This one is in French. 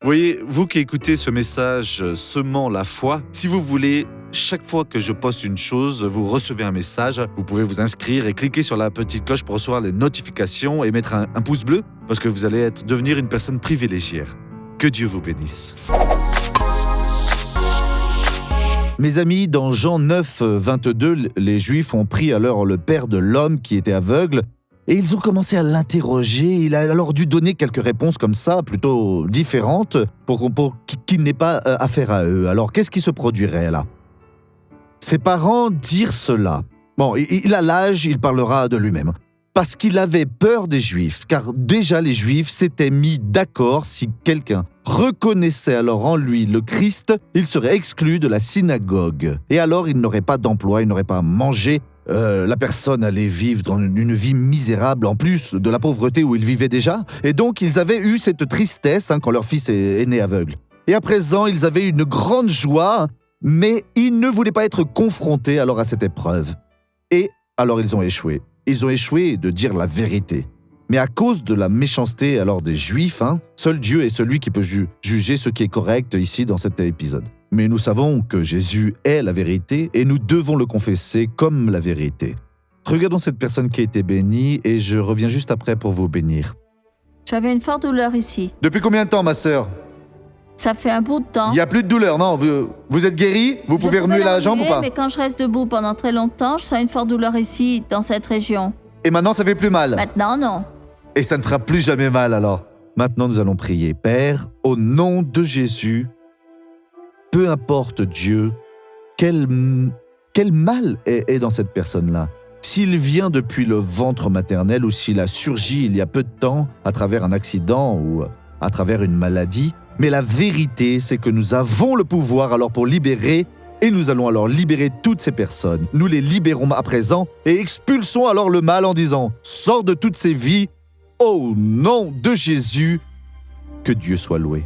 Voyez, vous qui écoutez ce message semant la foi, si vous voulez, chaque fois que je poste une chose, vous recevez un message. Vous pouvez vous inscrire et cliquer sur la petite cloche pour recevoir les notifications et mettre un pouce bleu parce que vous allez devenir une personne privilégiée. Que Dieu vous bénisse. Mes amis, dans Jean 9, 22, les Juifs ont pris alors le père de l'homme qui était aveugle et ils ont commencé à l'interroger. Il a alors dû donner quelques réponses comme ça, plutôt différentes, pour qu'il n'ait pas affaire à eux. Alors, qu'est-ce qui se produirait là ? Ses parents dirent cela. Bon, il a l'âge, il parlera de lui-même. Parce qu'il avait peur des Juifs, car déjà les Juifs s'étaient mis d'accord si quelqu'un reconnaissait alors en lui le Christ, il serait exclu de la synagogue. Et alors il n'aurait pas d'emploi, il n'aurait pas à manger, la personne allait vivre dans une vie misérable, en plus de la pauvreté où il vivait déjà. Et donc ils avaient eu cette tristesse quand leur fils est né aveugle. Et à présent, ils avaient une grande joie, mais ils ne voulaient pas être confrontés alors à cette épreuve. Et alors ils ont échoué. Ils ont échoué de dire la vérité. Mais à cause de la méchanceté alors des Juifs, seul Dieu est celui qui peut juger ce qui est correct ici dans cet épisode. Mais nous savons que Jésus est la vérité et nous devons le confesser comme la vérité. Regardons cette personne qui a été bénie et je reviens juste après pour vous bénir. J'avais une forte douleur ici. Depuis combien de temps, ma sœur ? Ça fait un bout de temps. Il n'y a plus de douleur, non ? Vous êtes guérie ? Vous pouvez remuer la jambe ou pas ? Mais quand je reste debout pendant très longtemps, je sens une forte douleur ici, dans cette région. Et maintenant, ça fait plus mal ? Maintenant, non. Et ça ne fera plus jamais mal alors. Maintenant, nous allons prier. Père, au nom de Jésus, peu importe Dieu, quel mal est dans cette personne-là. S'il vient depuis le ventre maternel ou s'il a surgi il y a peu de temps à travers un accident ou à travers une maladie, mais la vérité, c'est que nous avons le pouvoir alors pour libérer et nous allons alors libérer toutes ces personnes. Nous les libérons à présent et expulsons alors le mal en disant « Sors de toutes ces vies, au nom de Jésus, que Dieu soit loué. »